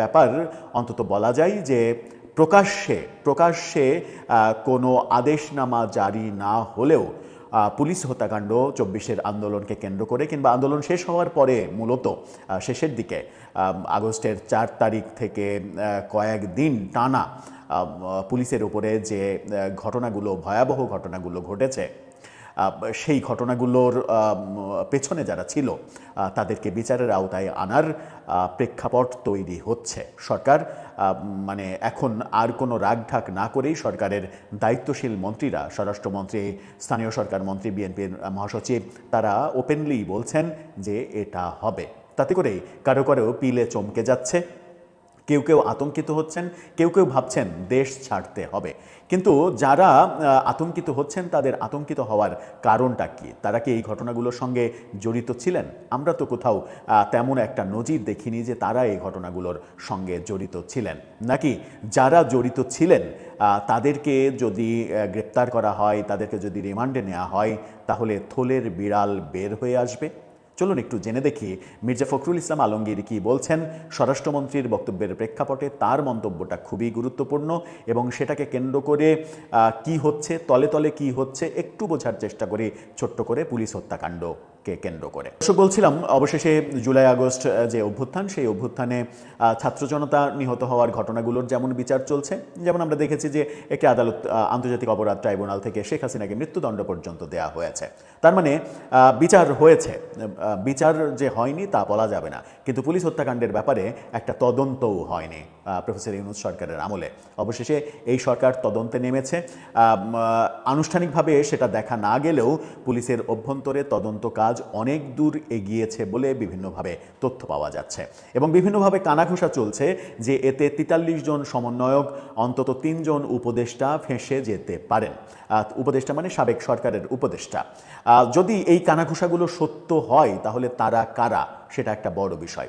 ব্যাপার অন্তত বলা যায় যে প্রকাশ্যে কোনো আদেশনামা জারি না হলেও পুলিশ হত্যাকাণ্ড ২৪-এর আন্দোলনকে কেন্দ্র করে কিংবা আন্দোলন শেষ হওয়ার পরে মূলত শেষের দিকে আগস্টের ৪ তারিখ থেকে কয়েকদিন টানা পুলিশের উপরে যে ঘটনাগুলো, ভয়াবহ ঘটনাগুলো ঘটেছে, সেই ঘটনাগুলোর পেছনে যারা ছিল তাদেরকে বিচারের আওতায় আনার প্রেক্ষাপট তৈরি হচ্ছে। সরকার মানে এখন আর কোনো রাগঢাক না করেই সরকারের দায়িত্বশীল মন্ত্রীরা, স্বরাষ্ট্রমন্ত্রী, স্থানীয় সরকার মন্ত্রী, বিএনপির মহাসচিব, তারা ওপেনলি বলছেন যে এটা হবে। তাতে করে কারো কারো পিলে চমকে যাচ্ছে, কেউ কেউ আতঙ্কিত হচ্ছেন, কেউ কেউ ভাবছেন দেশ ছাড়তে হবে। কিন্তু যারা আতঙ্কিত হচ্ছেন তাদের আতঙ্কিত হওয়ার কারণটা কি? তারা কি এই ঘটনাগুলোর সঙ্গে জড়িত ছিলেন? আমরা তো কোথাও তেমন একটা নজির দেখিনি যে তারা এই ঘটনাগুলোর সঙ্গে জড়িত ছিলেন। নাকি যারা জড়িত ছিলেন তাদেরকে যদি গ্রেপ্তার করা হয়, তাদেরকে যদি রিমান্ডে নেওয়া হয়, তাহলে থলের বিড়াল বের হয়ে আসবে? চলুন একটু জেনে দেখি মির্জা ফখরুল ইসলাম আলমগীর কি বলছেন। স্বরাষ্ট্রমন্ত্রীর বক্তব্যের প্রেক্ষাপটে তার মন্তব্যটা খুবই গুরুত্বপূর্ণ এবং সেটাকে কেন্দ্র করে কি হচ্ছে, তলে তলে কি হচ্ছে একটু বোঝার চেষ্টা করি ছোট্ট করে পুলিশ হত্যাকাণ্ডকে কেন্দ্র করে। বলছিলাম অবশেষে জুলাই আগস্ট যে অভ্যুত্থান, সেই অভ্যুত্থানে ছাত্র জনতা নিহত হওয়ার ঘটনাগুলোর যেমন বিচার চলছে, যেমন আমরা দেখেছি যে একটি আদালত আন্তর্জাতিক অপরাধ ট্রাইব্যুনাল থেকে শেখ হাসিনাকে মৃত্যুদণ্ড পর্যন্ত দেয়া হয়েছে। তার মানে বিচার হয়েছে, বিচার যে হয়নি তা বলা যাবে না। কিন্তু পুলিশ হত্যাকাণ্ডের ব্যাপারে একটা তদন্তও হয়নি প্রফেসর ইউনূস সরকারের আমলে। অবশেষে এই সরকার তদন্তে নেমেছে। আনুষ্ঠানিকভাবে সেটা দেখা না গেলেও পুলিশের অভ্যন্তরে তদন্ত কাজ অনেক দূর এগিয়েছে বলে বিভিন্নভাবে তথ্য পাওয়া যাচ্ছে এবং বিভিন্নভাবে কানাঘুষা চলছে যে এতে ৪৩ জন সমন্বয়ক, অন্তত ৩ জন উপদেষ্টা ফেঁসে যেতে পারেন। উপদেষ্টা মানে সাবেক সরকারের উপদেষ্টা। যদি এই কানাঘুষাগুলো সত্য হয় তাহলে তারা কারা সেটা একটা বড় বিষয়।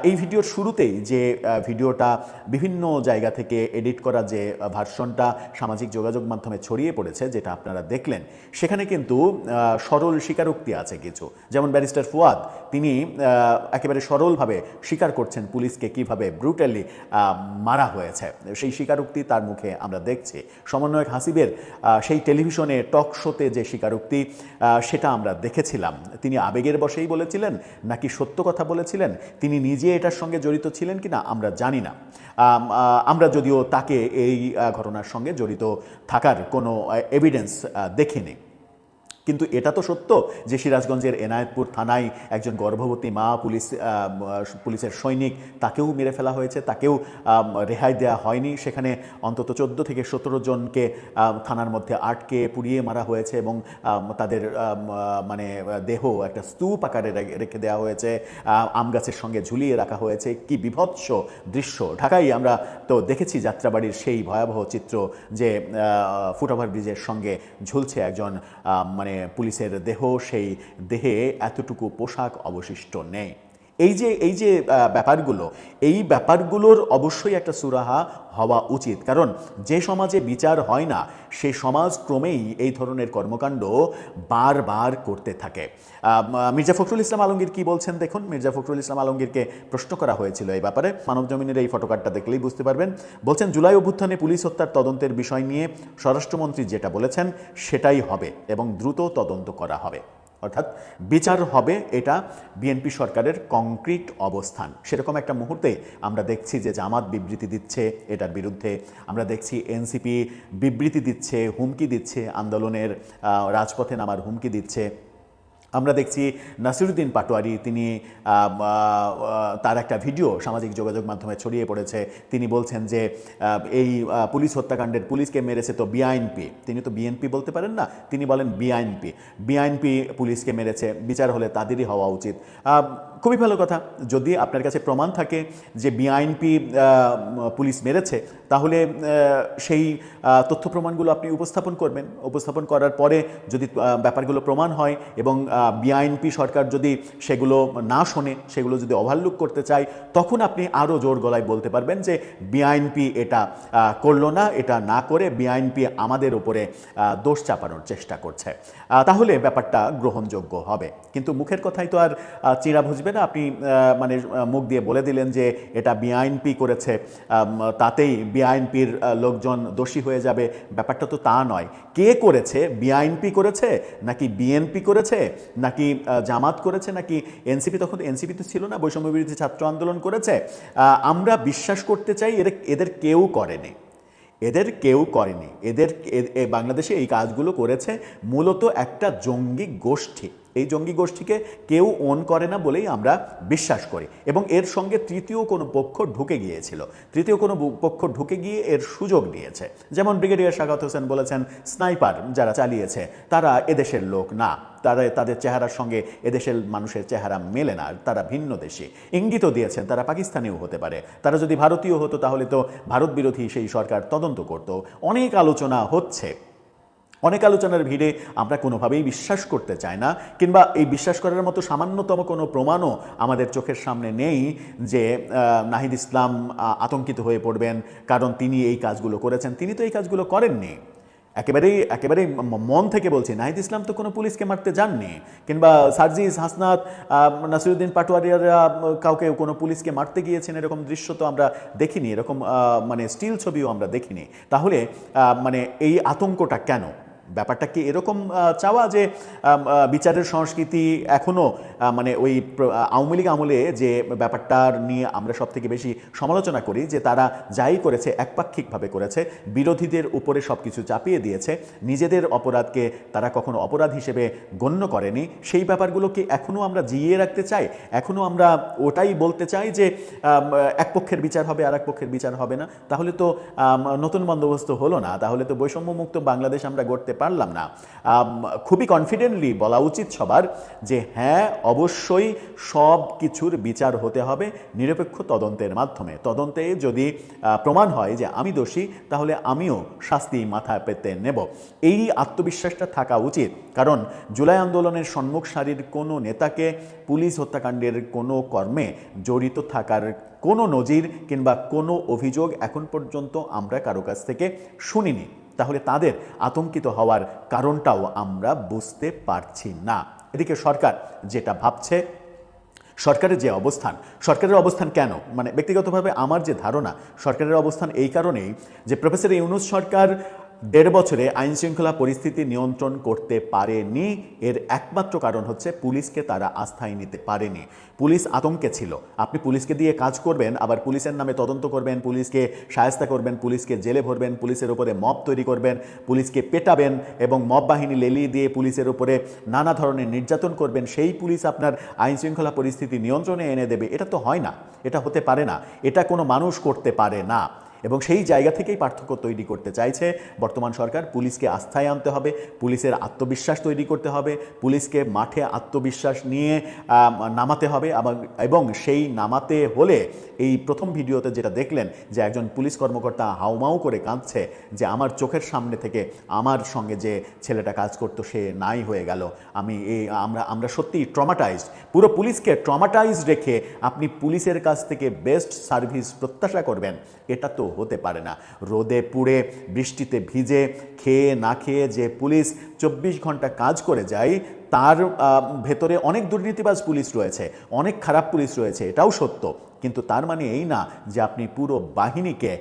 এই ভিডিওর শুরুতেই যে ভিডিওটা বিভিন্ন জায়গা থেকে এডিট করা যে ভার্সনটা সামাজিক যোগাযোগ মাধ্যমে ছড়িয়ে পড়েছে, যেটা আপনারা দেখলেন, সেখানে কিন্তু সরল স্বীকারোক্তি আছে কিছু। যেমন ব্যারিস্টার ফুয়াদ, তিনি একেবারে সরলভাবে স্বীকার করছেন পুলিশকে কিভাবে ব্রুটালি মারা হয়েছে। সেই স্বীকারোক্তি তার মুখে আমরা দেখছি। সমন্বয়ক হাসিবের সেই টেলিভিশনে টক শোতে যে স্বীকারোক্তি সেটা আমরা দেখেছিলাম। তিনি আবেগের বশেই বলেছিলেন নাকি সত্য কথা বলেছিলেন, তিনি নিজে এটার সঙ্গে জড়িত ছিলেন কিনা আমরা জানি না। আমরা যদিও তাকে এই ঘটনার সঙ্গে জড়িত থাকার কোনো এভিডেন্স দেখিনি, কিন্তু এটা তো সত্য যে সিরাজগঞ্জের এনায়েতপুর থানায় একজন গর্ভবতী মা, পুলিশের সৈনিক, তাকেও মেরে ফেলা হয়েছে, তাকেও রেহাই দেওয়া হয়নি। সেখানে অন্তত ১৪ থেকে ১৭ জনকে থানার মধ্যে আটকে পুড়িয়ে মারা হয়েছে এবং তাদের মানে দেহ একটা স্তূপ আকারে রেখে দেওয়া হয়েছে, আম গাছের সঙ্গে ঝুলিয়ে রাখা হয়েছে। কি বিভৎস দৃশ্য! ঢাকায় আমরা তো দেখেছি যাত্রাবাড়ির সেই ভয়াবহ চিত্র যে ফুটওভার ব্রিজের সঙ্গে ঝুলছে একজন মানে পুলিশের দেহ, সেই দেহে এতটুকু পোশাক অবশিষ্ট নেই। এই যে ব্যাপারগুলোর অবশ্যই একটা সুরাহা হওয়া উচিত, কারণ যে সমাজে বিচার হয় না সেই সমাজ ক্রমেই এই ধরনের কর্মকাণ্ড বারবার করতে থাকে। মির্জা ফখরুল ইসলাম আলমগীর কি বলছেন দেখুন। মির্জা ফখরুল ইসলাম আলমগীরকে প্রশ্ন করা হয়েছিল এই ব্যাপারে, মানবজমিনের এই ফটোকার্ডটা দেখলেই বুঝতে পারবেন। বলছেন, জুলাই অভ্যুত্থানে পুলিশ হত্যার তদন্তের বিষয় নিয়ে স্বরাষ্ট্রমন্ত্রী যেটা বলেছেন সেটাই হবে এবং দ্রুত তদন্ত করা হবে, অর্থাৎ বিচার হবে। এটা বিএনপি সরকারের কংক্রিট অবস্থান। সেরকম একটা মুহূর্তে আমরা দেখছি যে জামাত বিবৃতি দিচ্ছে এটার বিরুদ্ধে, আমরা দেখছি এনসিপি বিবৃতি দিচ্ছে, হুমকি দিচ্ছে, আন্দোলনের রাজপথে নামার হুমকি দিচ্ছে। আমরা দেখছি নাসিরুদ্দিন পাটোয়ারি, তিনি তার একটা ভিডিও সামাজিক যোগাযোগ মাধ্যমে ছড়িয়ে পড়েছে। তিনি বলছেন যে এই পুলিশ হত্যাকাণ্ডের পুলিশকে মেরেছে তো বিআইএনপি। তিনি তো বিএনপি বলতে পারেন না, তিনি বলেন বিআইএনপি পুলিশকে মেরেছে, বিচার হলে তাদেরই হওয়া উচিত। খুবই ভালো কথা। যদি আপনার কাছে প্রমাণ থাকে যে বিআইএনপি পুলিশ মেরেছে, তাহলে সেই তথ্য প্রমাণগুলো আপনি উপস্থাপন করবেন। উপস্থাপন করার পরে যদি ব্যাপারগুলো প্রমাণ হয় এবং বিআইএনপি সরকার যদি সেগুলো না শোনে, সেগুলো যদি ওভারলুক করতে চায়, তখন আপনি আরও জোর গলায় বলতে পারবেন যে বিআইএনপি এটা করলো না, এটা না করে বিআইএনপি আমাদের উপরে দোষ চাপানোর চেষ্টা করছে। তাহলে ব্যাপারটা গ্রহণযোগ্য হবে। কিন্তু মুখের কথাই তো আর চিঁড়া বুঝবে আসবে না, আপনি মানে মুখ দিয়ে বলে দিলেন যে এটা বিআইএনপি করেছে, তাতেই বিআইএনপির লোকজন দোষী হয়ে যাবে। ব্যাপারটা তো তা নয়। কে করেছে? বিআইএনপি করেছে নাকি বিএনপি করেছে নাকি জামাত করেছে নাকি এনসিপি? তখন এনসিপি তো ছিল না, বৈষম্য বিরোধী ছাত্র আন্দোলন করেছে। আমরা বিশ্বাস করতে চাই এদের কেউ করেনি, বাংলাদেশে এই কাজগুলো করেছে মূলত একটা জঙ্গি গোষ্ঠী। এই জঙ্গি গোষ্ঠীকে কেউ ওন করে না বলেই আমরা বিশ্বাস করি, এবং এর সঙ্গে তৃতীয় কোনো পক্ষ ঢুকে গিয়ে এর সুযোগ নিয়েছে। যেমন ব্রিগেডিয়ার শাখাওয়াত হোসেন বলেছেন, স্নাইপার যারা চালিয়েছে তারা এদেশের লোক না, তাদের চেহারার সঙ্গে এদেশের মানুষের চেহারা মেলে না, তারা ভিন্ন দেশি। ইঙ্গিতও দিয়েছেন তারা পাকিস্তানিও হতে পারে, তারা যদি ভারতীয় হতো তাহলে তো ভারত বিরোধী সেই সরকার তদন্ত করত। অনেক আলোচনা হচ্ছে, অনেক আলোচনার ভিড়ে আমরা কোনোভাবেই বিশ্বাস করতে চাই না, কিংবা এই বিশ্বাস করার মতো সামান্যতম কোনো প্রমাণও আমাদের চোখের সামনে নেই যে নাহিদ ইসলাম আতঙ্কিত হয়ে পড়বেন কারণ তিনি এই কাজগুলো করেছেন। তিনি তো এই কাজগুলো করেননি। একেবারেই মন থেকে বলছি, নাহিদ ইসলাম তো কোনো পুলিশকে মারতে যাননি, কিংবা সার্জিস, হাসনাত, নাসিরুদ্দিন পাটোয়ারিরা কাউকে কোনো পুলিশকে মারতে গিয়েছেন এরকম দৃশ্য তো আমরা দেখিনি, এরকম মানে স্টিল ছবিও আমরা দেখিনি। তাহলে মানে এই আতঙ্কটা কেন? ব্যাপারটা কি এরকম চাওয়া যে বিচারের সংস্কৃতি এখনও মানে ওই আওয়ামী লীগ আমলে যে ব্যাপারটার নিয়ে আমরা সব থেকে বেশি সমালোচনা করি, যে তারা যাই করেছে একপাক্ষিকভাবে করেছে, বিরোধীদের উপরে সব কিছু চাপিয়ে দিয়েছে, নিজেদের অপরাধকে তারা কখনো অপরাধ হিসেবে গণ্য করেনি, সেই ব্যাপারগুলোকে এখনও আমরা জিইয়ে রাখতে চাই। এখনও আমরা ওটাই বলতে চাই যে এক পক্ষের বিচার হবে আর এক পক্ষের বিচার হবে না। তাহলে তো নতুন বন্দোবস্ত হলো না, তাহলে তো বৈষম্যমুক্ত বাংলাদেশ আমরা গড়তে পারলাম না। খুবই কনফিডেন্টলি বলা উচিত সবার যে হ্যাঁ, অবশ্যই সব কিছুর বিচার হতে হবে নিরপেক্ষ তদন্তের মাধ্যমে। তদন্তে যদি প্রমাণ হয় যে আমি দোষী, তাহলে আমিও শাস্তি মাথায় পেতে নেব, এই আত্মবিশ্বাসটা থাকা উচিত। কারণ জুলাই আন্দোলনের সম্মুখ সারির কোনো নেতাকে পুলিশ হত্যাকাণ্ডের কোনো কর্মে জড়িত থাকার কোনো নজির কিংবা কোনো অভিযোগ এখন পর্যন্ত আমরা কারো কাছ থেকে শুনিনি। তাহলে তাদের আতঙ্কিত হওয়ার কারণটাও আমরা বুঝতে পারছি না। এদিকে সরকার যেটা ভাবছে, সরকারের অবস্থান কেন, মানে ব্যক্তিগতভাবে আমার যে ধারণা, সরকারের অবস্থান এই কারণেই যে প্রফেসর ইউনূস সরকার 1.5 বছরে আইন শৃঙ্খলা পরিস্থিতি নিয়ন্ত্রণ করতে পারেনি। এর একমাত্র কারণ হচ্ছে পুলিশকে তারা আস্থায় নিতে পারেনি। পুলিশ আতঙ্কে ছিল। আপনি পুলিশকে দিয়ে কাজ করবেন, আবার পুলিশের নামে তদন্ত করবেন, পুলিশকে শায়েস্তা করবেন, পুলিশকে জেলে ভরবেন, পুলিশের উপরে মব তৈরি করবেন, পুলিশকে পেটাবেন এবং মব বাহিনী লেলিয়ে দিয়ে পুলিশের উপরে নানা ধরনের নির্যাতন করবেন। সেই পুলিশ আপনার আইন শৃঙ্খলা পরিস্থিতি নিয়ন্ত্রণে এনে দেবে, এটা তো হয় না, এটা হতে পারে না, এটা কোনো মানুষ করতে পারে না। এবং সেই জায়গা থেকেই পার্থক্য তৈরি করতে চাইছে বর্তমান সরকার। পুলিশকে আস্থায় আনতে হবে, পুলিশের আত্মবিশ্বাস তৈরি করতে হবে, পুলিশকে মাঠে আত্মবিশ্বাস নিয়ে নামাতে হবে। এবং সেই নামাতে হলে এই প্রথম ভিডিওতে যেটা দেখলেন যে একজন পুলিশ কর্মকর্তা হাউমাউ করে কাঁদছে যে আমার চোখের সামনে থেকে আমার সঙ্গে যে ছেলেটা কাজ করতো সে নাই হয়ে গেল, আমরা সত্যিই ট্রমাটাইজড। পুরো পুলিশকে ট্রমাটাইজড রেখে আপনি পুলিশের কাছ থেকে বেস্ট সার্ভিস প্রত্যাশা করবেন, এটা তো হতে পারে না। রোদে পুড়ে বৃষ্টিতে ভিজে খেয়ে না খেয়ে যে পুলিশ 24 ঘন্টা কাজ করে যায়, তার ভেতরে অনেক দুর্নীতিবাজ পুলিশ রয়েছে, অনেক খারাপ পুলিশ রয়েছে, এটাও সত্য। কিন্তু তার মানে এই না যে আপনি পুরো বাহিনীকে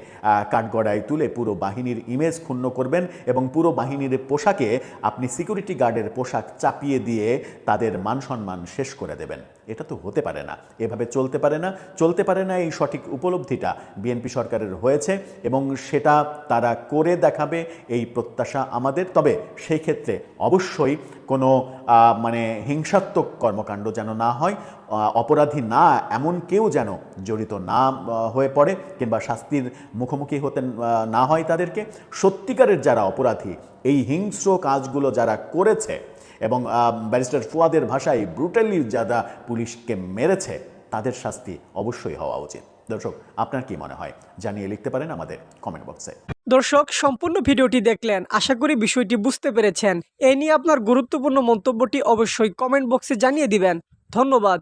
কাঠগড়ায় তুলে পুরো বাহিনীর ইমেজ ক্ষুণ্ণ করবেন এবং পুরো বাহিনীর পোশাকে আপনি সিকিউরিটি গার্ডের পোশাক চাপিয়ে দিয়ে তাদের মান সম্মান শেষ করে দেবেন। এটা তো হতে পারে না, এভাবে চলতে পারে না। এই সঠিক উপলব্ধিটা বিএনপি সরকারের হয়েছে এবং সেটা তারা করে দেখাবে, এই প্রত্যাশা আমাদের। তবে সেই ক্ষেত্রে অবশ্যই কোনো মানে হিংসাত্মক কর্মকাণ্ড যেন না হয়, অপরাধী না এমন কেউ যেন জড়িত না হয়ে পড়ে কিংবা শাস্তির মুখোমুখি হতে না হয় তাদেরকে। সত্যিকারের যারা অপরাধী, এই হিংস্র কাজগুলো যারা করেছে এবং ব্যারিস্টার ফুয়াদের ভাষায় ব্রুটালি যারা পুলিশকে মেরেছে, তাদের শাস্তি অবশ্যই হওয়া উচিত। দর্শক, আপনার কি মনে হয় জানিয়ে লিখতে পারেন আমাদের কমেন্ট বক্সে। দর্শক, সম্পূর্ণ ভিডিওটি দেখলেন, আশা করি বিষয়টি বুঝতে পেরেছেন। এই নিয়ে আপনার গুরুত্বপূর্ণ মন্তব্যটি অবশ্যই কমেন্ট বক্সে জানিয়ে দিবেন। ধন্যবাদ।